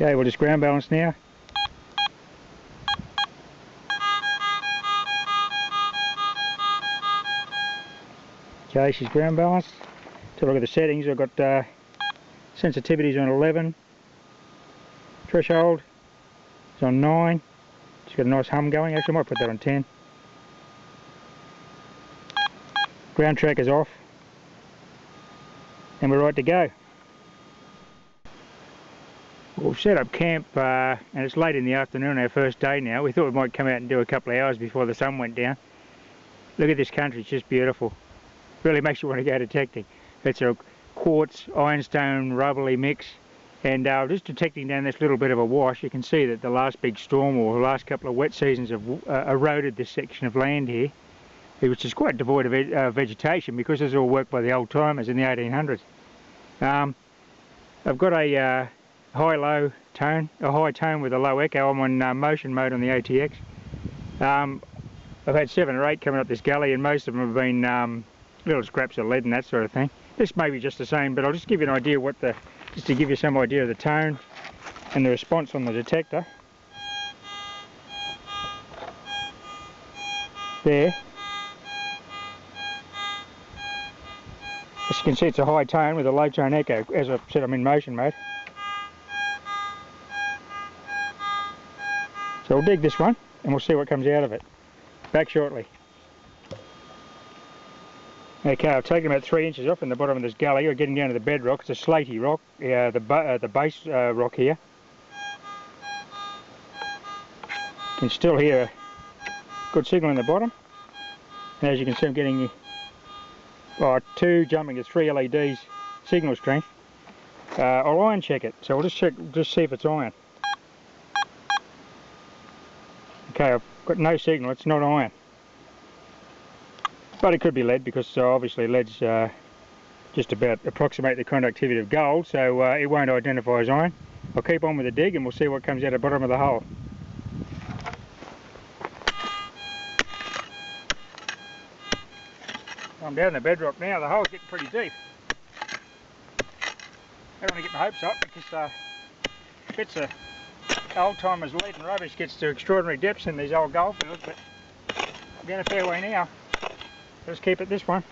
Okay, we'll just ground balance now. Okay, she's ground balanced. To look at the settings, I've got sensitivities on 11. Threshold is on 9. She's got a nice hum going. Actually, I might put that on 10. Ground track is off. And we're right to go. We've set up camp and it's late in the afternoon, our first day now. We thought we might come out and do a couple of hours before the sun went down. Look at this country, it's just beautiful. Really makes you want to go detecting. It's a quartz, ironstone, rubbly mix, and just detecting down this little bit of a wash. You can see that the last big storm or the last couple of wet seasons have eroded this section of land here, which is quite devoid of vegetation because this is all worked by the old timers in the 1800s. I've got a high-low tone, a high tone with a low echo. I'm on motion mode on the ATX. I've had 7 or 8 coming up this gully, and most of them have been little scraps of lead and that sort of thing. This may be just the same, but I'll just give you an idea just to give you some idea of the tone and the response on the detector. There. As you can see, it's a high tone with a low tone echo. As I've said, I'm in motion mode. So we'll dig this one and we'll see what comes out of it. Back shortly. Okay, I've taken about 3 inches off in the bottom of this gully. We're getting down to the bedrock. It's a slaty rock, the base rock here. You can still hear a good signal in the bottom. And as you can see, I'm getting 2 jumping to 3 LEDs signal strength. I'll iron check it, so we'll just see if it's iron. Okay, I've got no signal, it's not iron. But it could be lead because obviously lead's just about approximate the conductivity of gold, so it won't identify as iron. I'll keep on with the dig and we'll see what comes out the bottom of the hole. I'm down the bedrock now, the hole's getting pretty deep. I don't want to get my hopes up because bits of old timers lead and rubbish gets to extraordinary depths in these old gold fields, but I'm down a fair way now. Let's keep it this one.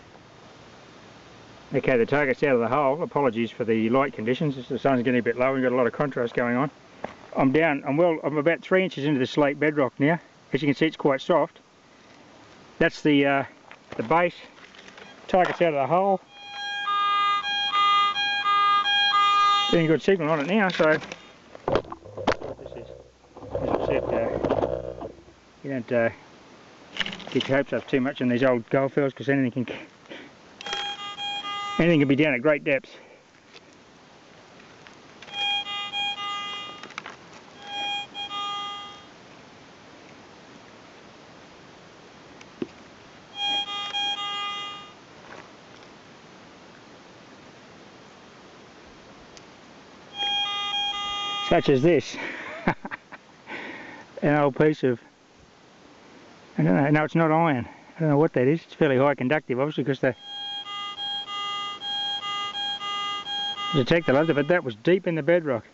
Okay, the target's out of the hole. Apologies for the light conditions. The sun's getting a bit low. We've got a lot of contrast going on. I'm about 3 inches into the slate bedrock now. As you can see, it's quite soft. That's the base. Target's out of the hole. Getting a good signal on it now. So this is, as I said, you don't get your hopes up too much in these old gold fields because anything can be down at great depths. Such as this. An old piece of, I don't know, no, it's not iron. I don't know what that is. It's fairly high conductive, obviously, because the detector loves it, but that was deep in the bedrock.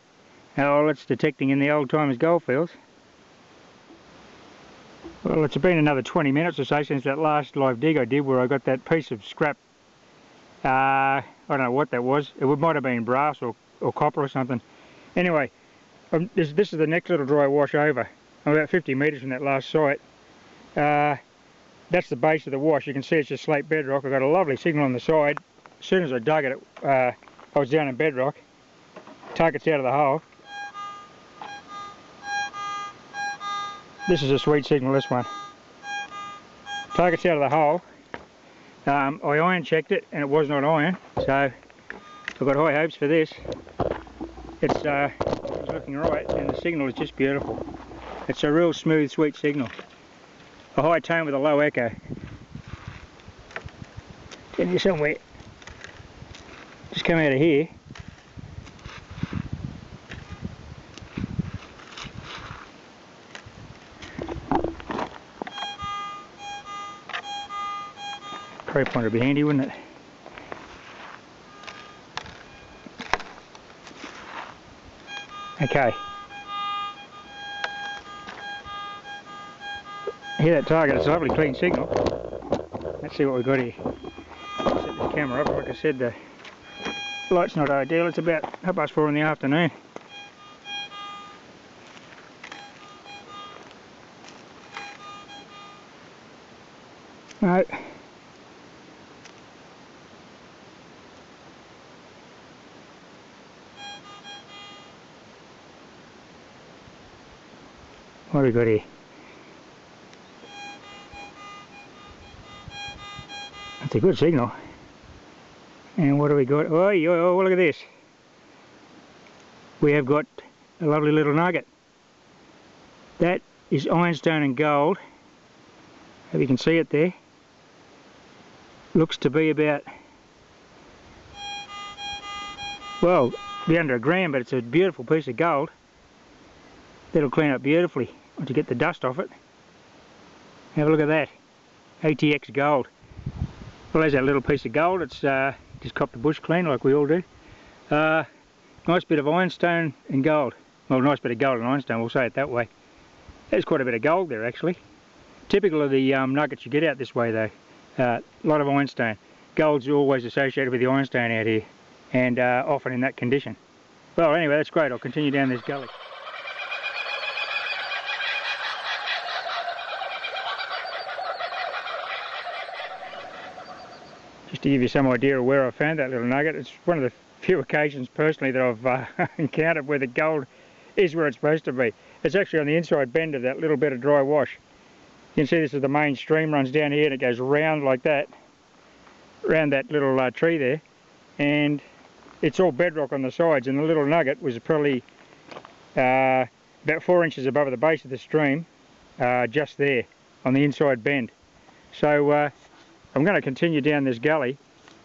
Now, all it's detecting in the old timers gold fields. Well, it's been another 20 minutes or so since that last live dig I did where I got that piece of scrap. I don't know what that was. It might have been brass or copper or something. Anyway, this is the next little dry wash over. I'm about 50 metres from that last site. That's the base of the wash. You can see it's just slate bedrock. I've got a lovely signal on the side. As soon as I dug it, I was down in bedrock. Target's out of the hole. This is a sweet signal, this one. Target's out of the hole. I iron checked it and it was not iron, so I've got high hopes for this. It's looking right and the signal is just beautiful. It's a real smooth, sweet signal. A high tone with a low echo. Getting you somewhere. Just come out of here. Prey pointer would be handy, wouldn't it? Okay. Hear that target? It's a lovely clean signal. Let's see what we've got here. Set this camera up. Like I said, the light's not ideal. It's about 4:30 in the afternoon. No. What have we got here? That's a good signal. And what have we got? Oh, look at this. We have got a lovely little nugget. That is ironstone and gold. If you can see it there. Looks to be about, well, be under a gram, but it's a beautiful piece of gold. That'll clean up beautifully once you get the dust off it. Have a look at that. ATX gold. Well, there's that little piece of gold. It's just copped the bush clean like we all do. Nice bit of ironstone and gold. Well, nice bit of gold and ironstone, we'll say it that way. There's quite a bit of gold there actually. Typical of the nuggets you get out this way though. A lot of ironstone. Gold's always associated with the ironstone out here, and often in that condition. Well, anyway, that's great. I'll continue down this gully. Just to give you some idea of where I found that little nugget, it's one of the few occasions personally that I've encountered where the gold is where it's supposed to be. It's actually on the inside bend of that little bit of dry wash. You can see this is the main stream, runs down here and it goes round like that, around that little tree there, and it's all bedrock on the sides, and the little nugget was probably about 4 inches above the base of the stream, just there on the inside bend. So I'm going to continue down this gully,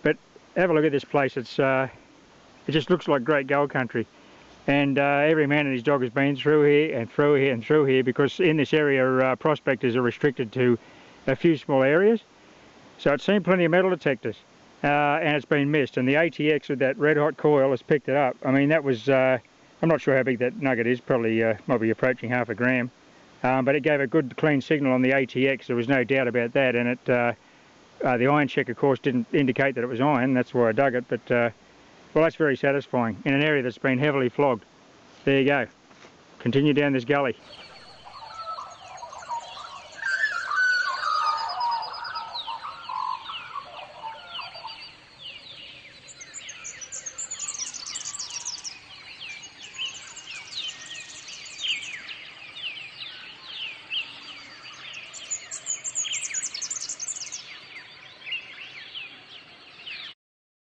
but have a look at this place. It just looks like great gold country. And every man and his dog has been through here and through here and through here, because in this area prospectors are restricted to a few small areas. So it's seen plenty of metal detectors and it's been missed. And the ATX with that red hot coil has picked it up. I mean, that was, I'm not sure how big that nugget is, probably might be approaching half a gram. But it gave a good clean signal on the ATX, there was no doubt about that. And it, the iron check of course didn't indicate that it was iron, that's why I dug it. But well, that's very satisfying in an area that's been heavily flogged. There you go. Continue down this gully.